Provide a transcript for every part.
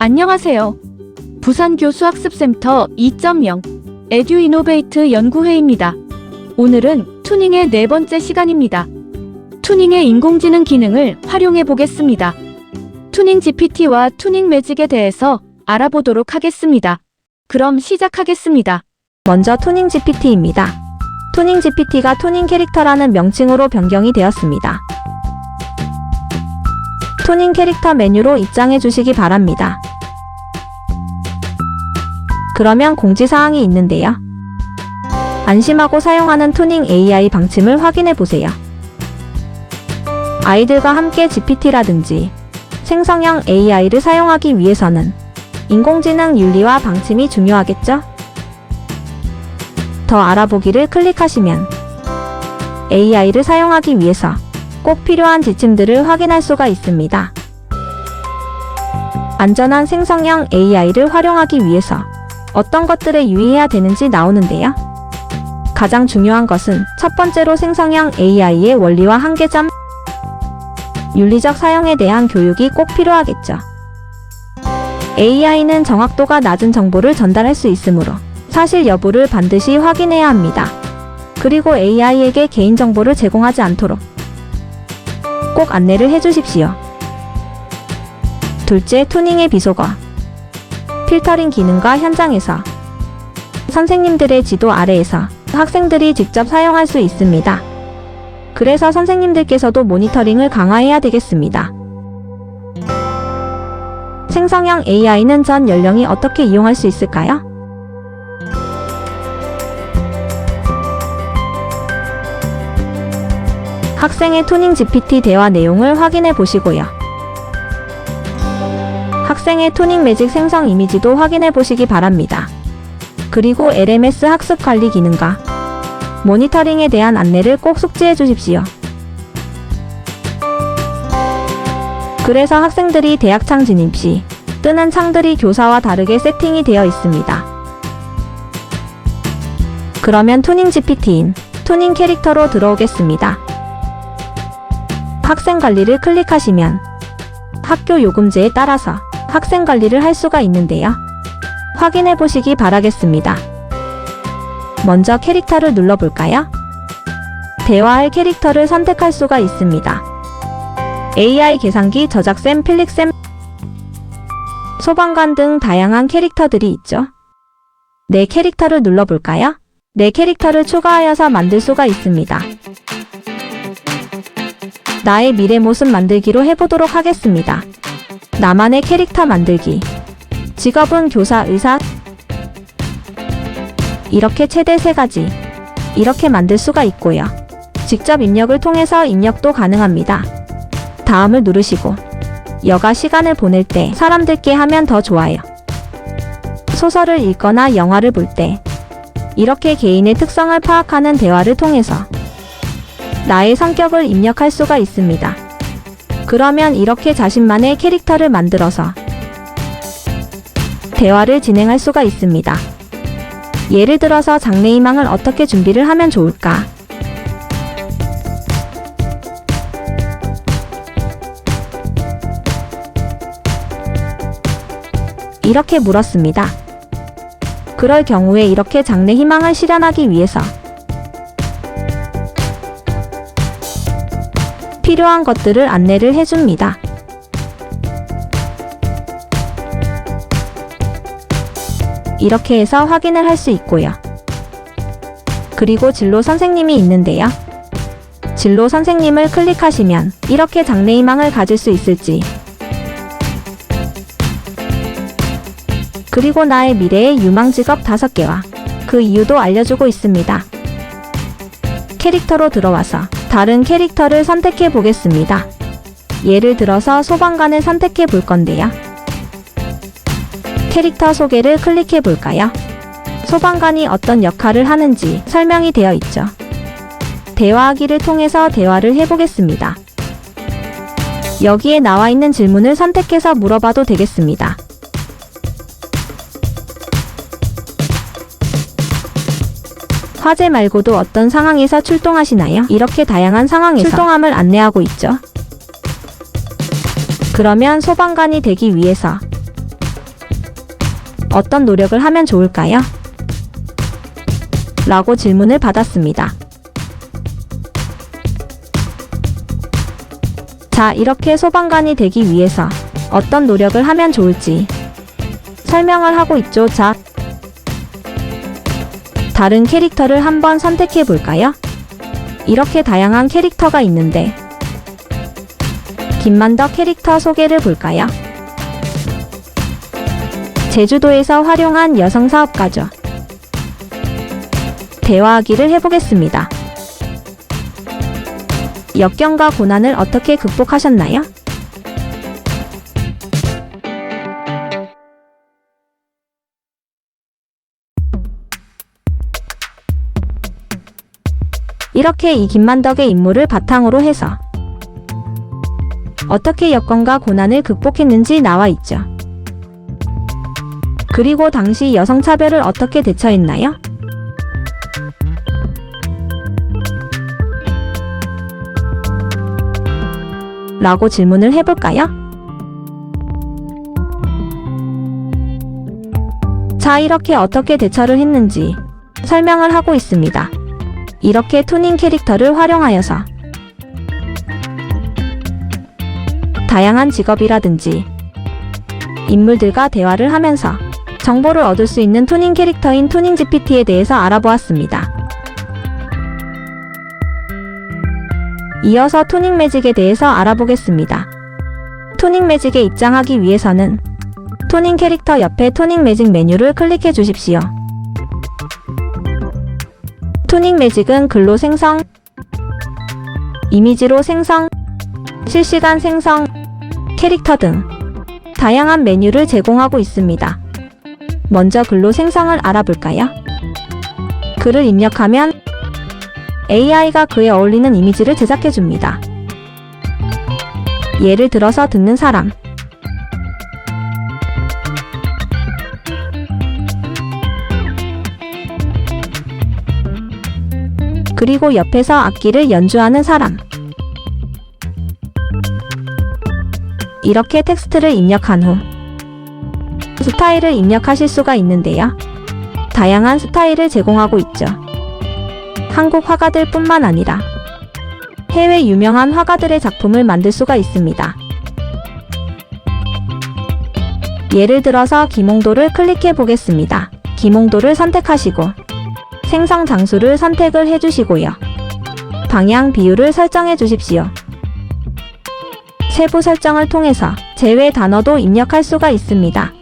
안녕하세요. 부산교수학습센터 2.0 에듀이노베이트 연구회입니다. 오늘은 투닝의 네 번째 시간입니다. 투닝의 인공지능 기능을 활용해 보겠습니다. 투닝 GPT와 투닝 매직에 대해서 알아보도록 하겠습니다. 그럼 시작하겠습니다. 먼저 투닝 GPT입니다. 투닝 GPT가 투닝 캐릭터라는 명칭으로 변경이 되었습니다. 투닝 캐릭터 메뉴로 입장해 주시기 바랍니다. 그러면 공지사항이 있는데요. 안심하고 사용하는 투닝 AI 방침을 확인해 보세요. 아이들과 함께 GPT라든지 생성형 AI를 사용하기 위해서는 인공지능 윤리와 방침이 중요하겠죠? 더 알아보기를 클릭하시면 AI를 사용하기 위해서 꼭 필요한 지침들을 확인할 수가 있습니다. 안전한 생성형 AI를 활용하기 위해서 어떤 것들에 유의해야 되는지 나오는데요. 가장 중요한 것은 첫 번째로 생성형 AI의 원리와 한계점, 윤리적 사용에 대한 교육이 꼭 필요하겠죠. AI는 정확도가 낮은 정보를 전달할 수 있으므로 사실 여부를 반드시 확인해야 합니다. 그리고 AI에게 개인정보를 제공하지 않도록 꼭 안내를 해주십시오. 둘째, 투닝의 비속어. 필터링 기능과 현장에서 선생님들의 지도 아래에서 학생들이 직접 사용할 수 있습니다. 그래서 선생님들께서도 모니터링을 강화해야 되겠습니다. 생성형 AI는 전 연령이 어떻게 이용할 수 있을까요? 학생의 투닝 GPT 대화 내용을 확인해 보시고요. 학생의 투닝 매직 생성 이미지도 확인해 보시기 바랍니다. 그리고 LMS 학습 관리 기능과 모니터링에 대한 안내를 꼭 숙지해 주십시오. 그래서 학생들이 대학창 진입 시 뜨는 창들이 교사와 다르게 세팅이 되어 있습니다. 그러면 투닝 GPT인 투닝 캐릭터로 들어오겠습니다. 학생 관리를 클릭하시면 학교 요금제에 따라서 학생 관리를 할 수가 있는데요. 확인해 보시기 바라겠습니다. 먼저 캐릭터를 눌러볼까요? 대화할 캐릭터를 선택할 수가 있습니다. AI 계산기, 저작쌤, 필릭쌤, 소방관 등 다양한 캐릭터들이 있죠. 내 캐릭터를 눌러볼까요? 내 캐릭터를 추가하여서 만들 수가 있습니다. 나의 미래 모습 만들기로 해보도록 하겠습니다. 나만의 캐릭터 만들기. 직업은 교사, 의사. 이렇게 최대 3가지. 이렇게 만들 수가 있고요. 직접 입력을 통해서 입력도 가능합니다. 다음을 누르시고 여가 시간을 보낼 때 사람들께 하면 더 좋아요. 소설을 읽거나 영화를 볼 때 이렇게 개인의 특성을 파악하는 대화를 통해서 나의 성격을 입력할 수가 있습니다. 그러면 이렇게 자신만의 캐릭터를 만들어서 대화를 진행할 수가 있습니다. 예를 들어서 장래희망을 어떻게 준비를 하면 좋을까? 이렇게 물었습니다. 그럴 경우에 이렇게 장래희망을 실현하기 위해서 필요한 것들을 안내를 해줍니다. 이렇게 해서 확인을 할 수 있고요. 그리고 진로 선생님이 있는데요. 진로 선생님을 클릭하시면 이렇게 장래희망을 가질 수 있을지, 그리고 나의 미래의 유망 직업 5개와 그 이유도 알려주고 있습니다. 캐릭터로 들어와서 다른 캐릭터를 선택해 보겠습니다. 예를 들어서 소방관을 선택해 볼 건데요. 캐릭터 소개를 클릭해 볼까요? 소방관이 어떤 역할을 하는지 설명이 되어 있죠. 대화하기를 통해서 대화를 해보겠습니다. 여기에 나와 있는 질문을 선택해서 물어봐도 되겠습니다. 화재 말고도 어떤 상황에서 출동하시나요? 이렇게 다양한 상황에서 출동함을 안내하고 있죠. 그러면 소방관이 되기 위해서 어떤 노력을 하면 좋을까요? 라고 질문을 받았습니다. 자, 이렇게 소방관이 되기 위해서 어떤 노력을 하면 좋을지 설명을 하고 있죠. 자, 다른 캐릭터를 한번 선택해 볼까요? 이렇게 다양한 캐릭터가 있는데 김만덕 캐릭터 소개를 볼까요? 제주도에서 활용한 여성 사업가죠. 대화하기를 해보겠습니다. 역경과 고난을 어떻게 극복하셨나요? 이렇게 이 김만덕의 인물을 바탕으로 해서 어떻게 여건과 고난을 극복했는지 나와 있죠. 그리고 당시 여성차별을 어떻게 대처했나요? 라고 질문을 해볼까요? 자, 이렇게 어떻게 대처를 했는지 설명을 하고 있습니다. 이렇게 투닝 캐릭터를 활용하여서 다양한 직업이라든지 인물들과 대화를 하면서 정보를 얻을 수 있는 투닝 캐릭터인 투닝 GPT에 대해서 알아보았습니다. 이어서 투닝 매직에 대해서 알아보겠습니다. 투닝 매직에 입장하기 위해서는 투닝 캐릭터 옆에 투닝 매직 메뉴를 클릭해 주십시오. 투닝 매직은 글로 생성, 이미지로 생성, 실시간 생성, 캐릭터 등 다양한 메뉴를 제공하고 있습니다. 먼저 글로 생성을 알아볼까요? 글을 입력하면 AI가 그에 어울리는 이미지를 제작해줍니다. 예를 들어서 듣는 사람, 그리고 옆에서 악기를 연주하는 사람, 이렇게 텍스트를 입력한 후 스타일을 입력하실 수가 있는데요. 다양한 스타일을 제공하고 있죠. 한국 화가들 뿐만 아니라 해외 유명한 화가들의 작품을 만들 수가 있습니다. 예를 들어서 김홍도를 클릭해 보겠습니다. 김홍도를 선택하시고 생성 장소를 선택을 해주시고요. 방향 비율을 설정해 주십시오. 세부 설정을 통해서 제외 단어도 입력할 수가 있습니다.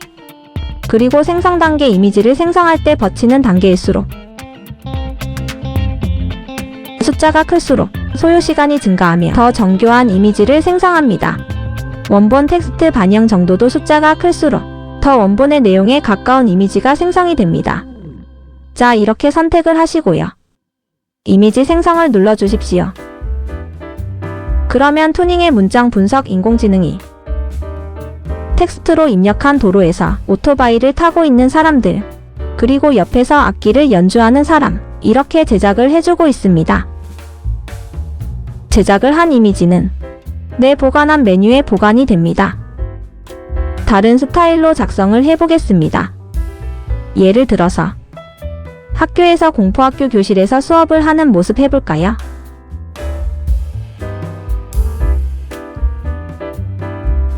그리고 생성 단계 이미지를 생성할 때 거치는 단계일수록 숫자가 클수록 소요 시간이 증가하며 더 정교한 이미지를 생성합니다. 원본 텍스트 반영 정도도 숫자가 클수록 더 원본의 내용에 가까운 이미지가 생성이 됩니다. 자, 이렇게 선택을 하시고요. 이미지 생성을 눌러주십시오. 그러면 투닝의 문장 분석 인공지능이 텍스트로 입력한 도로에서 오토바이를 타고 있는 사람들, 그리고 옆에서 악기를 연주하는 사람, 이렇게 제작을 해주고 있습니다. 제작을 한 이미지는 내 보관한 메뉴에 보관이 됩니다. 다른 스타일로 작성을 해보겠습니다. 예를 들어서 학교에서 공포학교 교실에서 수업을 하는 모습 해볼까요?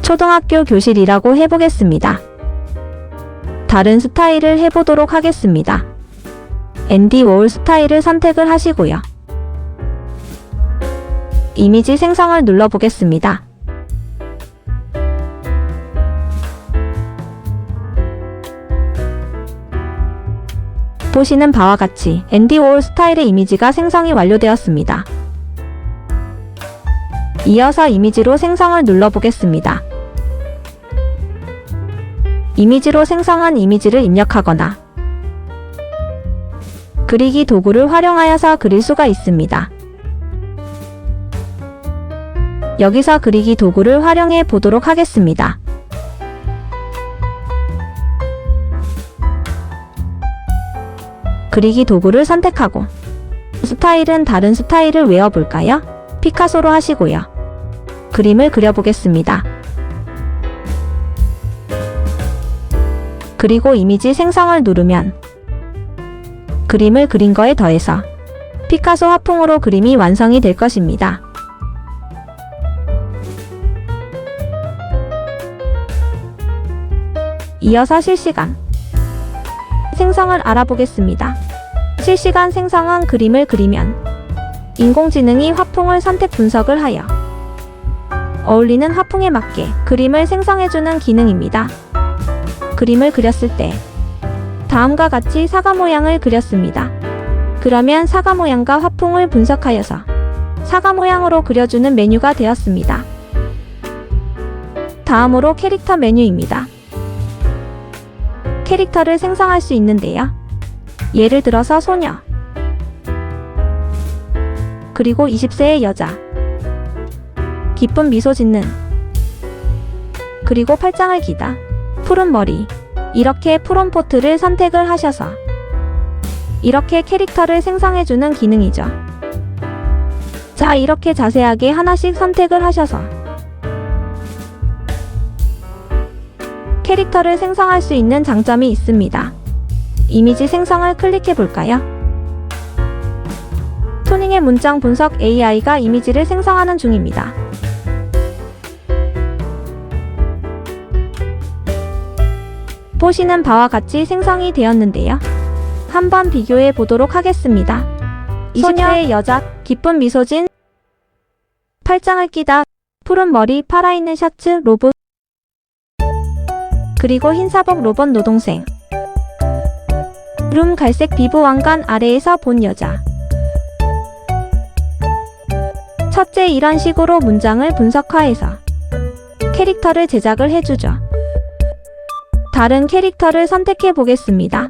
초등학교 교실이라고 해보겠습니다. 다른 스타일을 해보도록 하겠습니다. 앤디 워홀 스타일을 선택을 하시고요. 이미지 생성을 눌러보겠습니다. 보시는 바와 같이 앤디 워홀 스타일의 이미지가 생성이 완료되었습니다. 이어서 이미지로 생성을 눌러보겠습니다. 이미지로 생성한 이미지를 입력하거나 그리기 도구를 활용하여서 그릴 수가 있습니다. 여기서 그리기 도구를 활용해 보도록 하겠습니다. 그리기 도구를 선택하고 스타일은 다른 스타일을 외워볼까요? 피카소로 하시고요. 그림을 그려보겠습니다. 그리고 이미지 생성을 누르면 그림을 그린 거에 더해서 피카소 화풍으로 그림이 완성이 될 것입니다. 이어서 실시간 생성을 알아보겠습니다. 실시간 생성한 그림을 그리면 인공지능이 화풍을 선택 분석을 하여 어울리는 화풍에 맞게 그림을 생성해주는 기능입니다. 그림을 그렸을 때 다음과 같이 사과 모양을 그렸습니다. 그러면 사과 모양과 화풍을 분석하여서 사과 모양으로 그려주는 메뉴가 되었습니다. 다음으로 캐릭터 메뉴입니다. 캐릭터를 생성할 수 있는데요. 예를 들어서 소녀, 그리고 20세의 여자, 기쁜 미소 짓는, 그리고 팔짱을 기다, 푸른 머리, 이렇게 프롬포트를 선택을 하셔서 이렇게 캐릭터를 생성해주는 기능이죠. 자, 이렇게 자세하게 하나씩 선택을 하셔서 캐릭터를 생성할 수 있는 장점이 있습니다. 이미지 생성을 클릭해 볼까요? 투닝의 문장 분석 AI가 이미지를 생성하는 중입니다. 보시는 바와 같이 생성이 되었는데요. 한번 비교해 보도록 하겠습니다. 20대의 여자, 기쁜 미소진, 팔짱을 끼다, 푸른 머리, 팔아있는 셔츠, 로봇, 그리고 흰사복 로봇 노동생, 룸 갈색 피부 왕관 아래에서 본 여자. 첫째, 이런 식으로 문장을 분석화해서 캐릭터를 제작을 해주죠. 다른 캐릭터를 선택해 보겠습니다.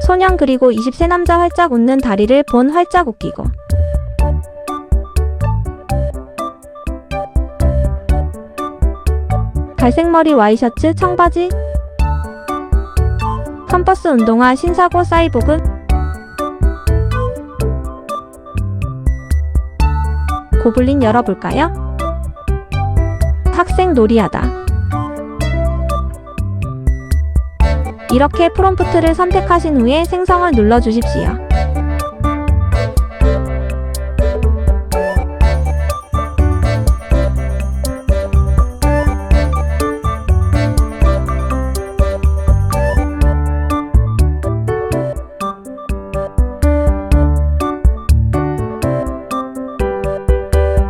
소년, 그리고 20세 남자, 활짝 웃는 다리를 본, 활짝 웃기고, 갈색 머리, 와이셔츠, 청바지, 컨버스 운동화, 신사고, 사이보그, 고블린 열어볼까요? 학생 놀이하다. 이렇게 프롬프트를 선택하신 후에 생성을 눌러주십시오.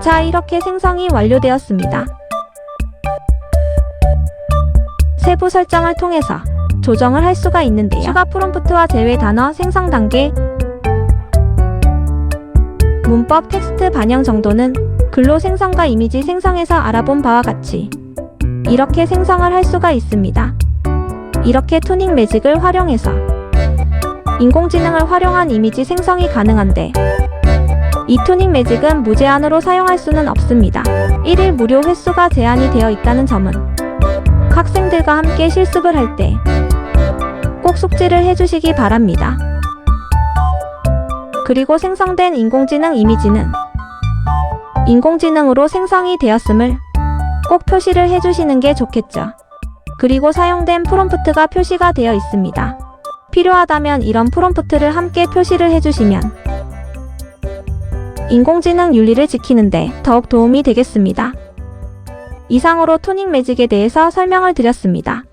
자, 이렇게 생성이 완료되었습니다. 세부 설정을 통해서 조정을 할 수가 있는데요. 추가 프롬프트와 제외 단어 생성 단계, 문법 텍스트 반영 정도는 글로 생성과 이미지 생성에서 알아본 바와 같이 이렇게 생성을 할 수가 있습니다. 이렇게 투닝 매직을 활용해서 인공지능을 활용한 이미지 생성이 가능한데, 이 투닝 매직은 무제한으로 사용할 수는 없습니다. 1일 무료 횟수가 제한이 되어 있다는 점은 학생들과 함께 실습을 할 때 꼭 숙지를 해주시기 바랍니다. 그리고 생성된 인공지능 이미지는 인공지능으로 생성이 되었음을 꼭 표시를 해주시는 게 좋겠죠. 그리고 사용된 프롬프트가 표시가 되어 있습니다. 필요하다면 이런 프롬프트를 함께 표시를 해주시면 인공지능 윤리를 지키는데 더욱 도움이 되겠습니다. 이상으로 투닝 매직에 대해서 설명을 드렸습니다.